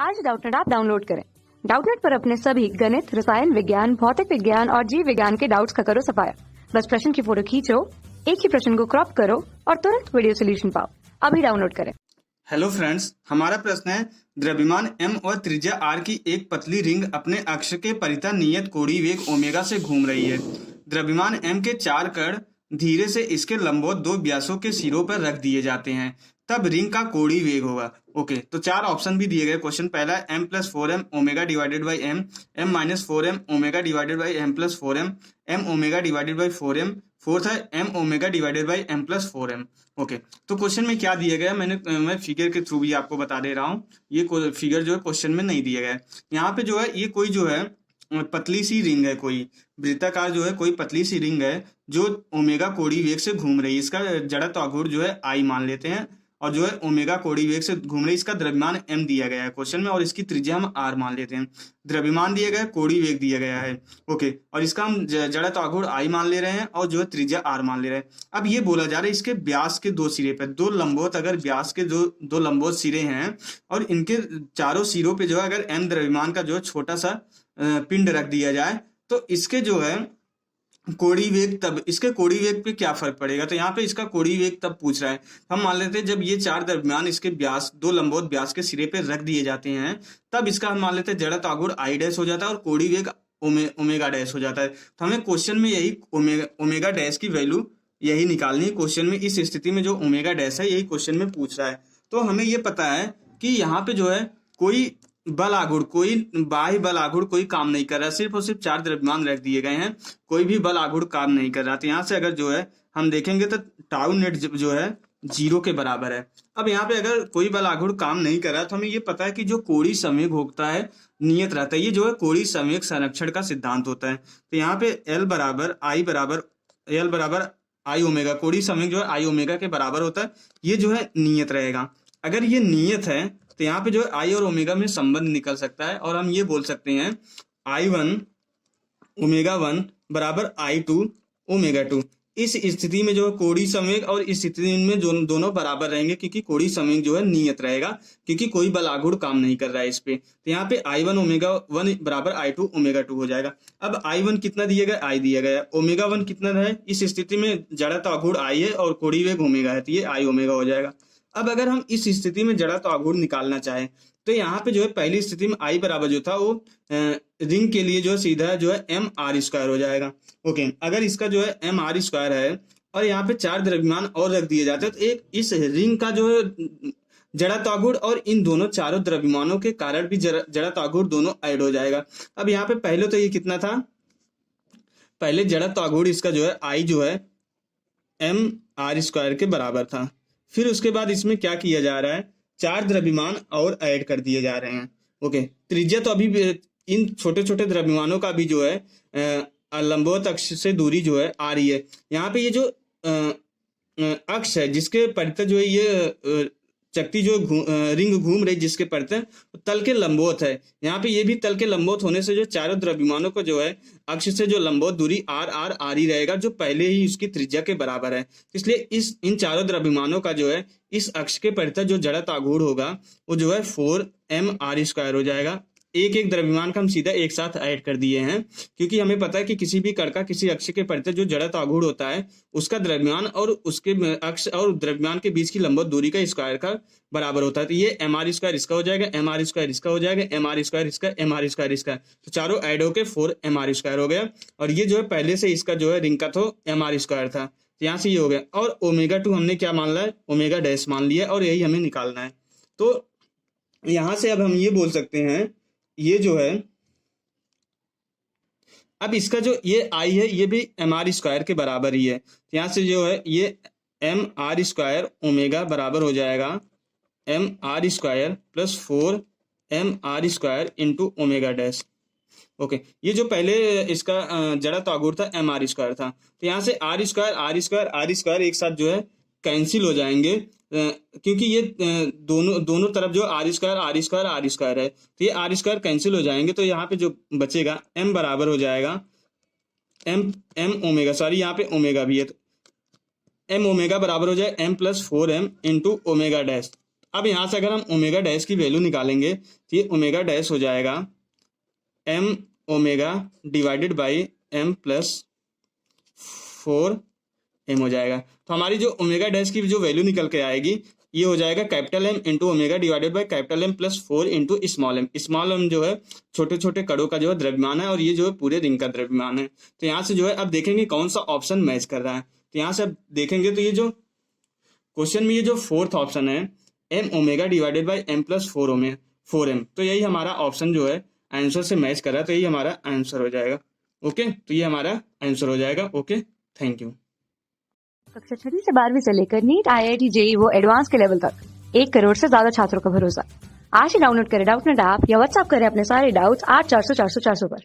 आज Doubtnut app download करें। Doubtnut पर अपने सभी गणित, रसायन विज्ञान, भौतिक विज्ञान और जीव विज्ञान के डाउट्स का करो सफाया। बस प्रश्न की फोटो खींचो, एक ही प्रश्न को क्रॉप करो और तुरंत वीडियो सोल्यूशन पाओ। अभी डाउनलोड करें। हेलो फ्रेंड्स, हमारा प्रश्न है द्रव्यमान m और त्रिज्या r की एक पतली रिंग अपने अक्ष के परितः नियत कोणीय वेग ओमेगा से घूम रही है। द्रव्यमान m के 4 कण धीरे से इसके लंबवत दो व्यासों के सिरों पर रख दिए जाते हैं, तब रिंग का कोणीय वेग होगा। ओके, तो 4 ऑप्शन भी दिए गए क्वेश्चन। पहला है m + 4m omega divided by m, m - 4m omega divided by m + 4m, m omega divided by 4m। Fourth है m omega divided by m + 4m। Okay, तो क्वेश्चन में क्या दिया गया मैं फिगर के थ्रू भी आपको बता दे रहा हूँ। ये फिगर जो है क्वेश्चन में नहीं दिया गया है। यहाँ पे जो है ये कोई जो है पतली सी रिंग है, कोई वृत्ताकार जो है कोई पतली सी रिंग है जो ओमेगा कोणीय वेग से घूम रही है। इसका जड़त्व आघूर्ण जो है आई मान लेते हैं और जो है ओमेगा कोणीय वेग से घूम रही है। इसका द्रव्यमान m दिया गया है क्वेश्चन में और इसकी त्रिज्या हम r मान लेते हैं। द्रव्यमान दिया गया है, कोणीय वेग दिया गया है। ओके, और इसका हम जड़त्व आघूर्ण i मान ले रहे हैं और जो है त्रिज्या r मान ले रहे हैं। अब ये बोला जा रहा है इसके व्यास के दो सिरे पे दो लंबवत, अगर व्यास के दो लंबवत सिरे हैं और इनके चारों सिरों पे जो है अगर m द्रव्यमान का जो है छोटा सा पिंड रख दिया जाए तो इसके जो है कोणीय वेग, तब इसके कोणीय वेग पे क्या फर्क पड़ेगा। तो यहाँ पे इसका कोणीय वेग तब पूछ रहा है। हम मान लेते हैं जब ये 4 द्रव्यमान इसके व्यास दो लंबवत व्यास के सिरे पे रख दिए जाते हैं तब इसका हम मान लेते हैं जड़त्व आघूर्ण आई डैश हो जाता है और कोणीय वेग ओमेगा डैश हो जाता है। तो हमें क्वेश्चन में यही ओमेगा डैश की वैल्यू यही निकालनी है। क्वेश्चन में इस स्थिति में जो ओमेगा डैश है यही क्वेश्चन में पूछ रहा है। तो हमें ये पता है कि यहाँ पे जो है कोई बल आघूर्ण, कोई बाह्य बल आघूर्ण कोई काम नहीं कर रहा, सिर्फ और सिर्फ 4 द्रव्यमान रख दिए गए हैं, कोई भी बल आघूर्ण काम नहीं कर रहा। तो यहाँ से अगर जो है हम देखेंगे तो टाउ नेट जो है 0 के बराबर है। अब यहाँ पे अगर कोई बल आघूर्ण काम नहीं कर रहा तो हमें ये पता है कि जो कोणीय संवेग होता है नियत रहता है। ये जो है कोणीय संवेग संरक्षण का सिद्धांत होता है। तो यहाँ पे L बराबर आई ओमेगा, कोणीय संवेग जो है आई ओमेगा के बराबर होता है। ये जो है नियत रहेगा। अगर ये नियत है तो यहाँ पे जो है आई और ओमेगा में संबंध निकल सकता है और हम ये बोल सकते हैं I1 ओमेगा 1 बराबर I2 ओमेगा 2। इस स्थिति में जो है कोणीय संवेग और इस स्थिति में जो दोनों बराबर रहेंगे क्योंकि कोणीय संवेग जो है नियत रहेगा क्योंकि कोई बल आघूर्ण काम नहीं कर रहा है इस पे। तो यहाँ पे I1 ओमेगा 1 बराबर I2 ओमेगा 2 हो जाएगा। अब I1 कितना दिया गया, I दिया गया, ओमेगा 1 कितना है, इस स्थिति में जड़त्व आघूर्ण I है और कोणीय वेग ओमेगा है तो ये I ओमेगा हो जाएगा। अब अगर हम इस स्थिति में जड़त्व आघूर्ण निकालना चाहें तो यहाँ पे जो है पहली स्थिति में I बराबर जो था वो रिंग के लिए जो है सीधा जो है mr² हो जाएगा। ओके, अगर इसका जो है mr² है और यहाँ पे 4 द्रव्यमान और रख दिए जाते हैं तो एक इस रिंग का जो है जड़त्व आघूर्ण और इन दोनों चारों द्रव्यमानों के कारण भी जड़त्व आघूर्ण दोनों ऐड हो जाएगा। अब यहाँ पे पहले तो ये कितना था, पहले जड़त्व आघूर्ण इसका जो है I जो है mr² के बराबर था। फिर उसके बाद इसमें क्या किया जा रहा है, 4 द्रव्यमान और ऐड कर दिए जा रहे हैं। ओके, त्रिज्या तो अभी इन छोटे छोटे द्रव्यमानों का भी जो है लंबवत अक्ष से दूरी जो है आ रही है। यहाँ पे ये जो अक्ष है जिसके परितः जो है ये चक्ति जो रिंग घूम रही जिसके परितः तल के लंबवत है। यहाँ पे ये भी तल के लंबवत होने से जो चारों द्रव्यमानों को जो है अक्ष से जो लंबवत दूरी r ही रहेगा जो पहले ही उसकी त्रिज्या के बराबर है। इसलिए इन चारों द्रव्यमानों का जो है इस अक्ष के परितः जो जड़त्व आघूर्ण होगा वो जो है 4mr² हो जाएगा। एक एक द्रव्यमान का हम सीधा एक साथ ऐड कर दिए हैं क्योंकि हमें पता है कि किसी भी कण का किसी अक्ष के परितः जो जड़त्व आघूर्ण होता है उसका द्रव्यमान और उसके अक्ष और द्रव्यमान के बीच की लंबवत दूरी का स्क्वायर का बराबर होता है। तो ये mr² इसका हो जाएगा, mr² इसका हो जाएगा, mr² इसका, mr² इसका, तो चारों ऐड होके 4mr² हो गया। और ये जो है पहले से इसका जो है रिंग का तो mr² था, तो यहाँ से ये हो गया। और ओमेगा 2 हमने क्या मान लिया है, ओमेगा डैश मान लिया और यही हमें निकालना है। तो यहाँ से अब हम ये बोल सकते हैं ये जो है अब इसका जो ये I है ये भी mr² के बराबर ही है। तो यहाँ से जो है ये mr² ओमेगा बराबर हो जाएगा mr² plus 4mr² into omega dash. Okay, ये जो पहले इसका जड़त्व आघूर्ण था mr² था। तो यहाँ से r² एक साथ जो है कैंसिल हो जाएंगे क्योंकि ये दोनों तरफ जो r² है तो ये r² कैंसिल हो जाएंगे। तो यहाँ पे जो बचेगा m बराबर हो जाएगा m ओमेगा, सॉरी यहाँ पे ओमेगा भी है तो m ओमेगा बराबर हो जाए m + 4m into omega dash. अब यहाँ से अगर हम ओमेगा डैश की वैल्यू निकालेंगे तो ये ओमेगा डैश हो जाएगा M omega divided by M plus 4m हो जाएगा। तो हमारी जो ओमेगा डैश की जो वैल्यू निकल के आएगी ये हो जाएगा capital M into omega divided by capital M plus 4 into small M. Small M जो है छोटे छोटे कणों का जो है द्रव्यमान है और ये जो है पूरे रिंग का द्रव्यमान है। तो यहाँ से जो है अब देखेंगे कौन सा ऑप्शन मैच कर रहा है। तो यहाँ से अब देखेंगे तो ये जो क्वेश्चन में ये जो फोर्थ ऑप्शन है M omega divided by M plus 4m, तो यही हमारा ऑप्शन जो है आंसर से मैच कर रहा है। तो यही हमारा आंसर हो जाएगा। ओके, तो ये हमारा आंसर हो जाएगा। Okay, thank you. कक्षा 6वीं से 12वीं से लेकर नीट, IIT, JEE वो एडवांस के लेवल तक 1 करोड़ से ज्यादा छात्रों का भरोसा। आज ही डाउनलोड करें डाउटनेट ऐप या व्हाट्सएप करें अपने सारे डाउट्स 8400 400 400 पर।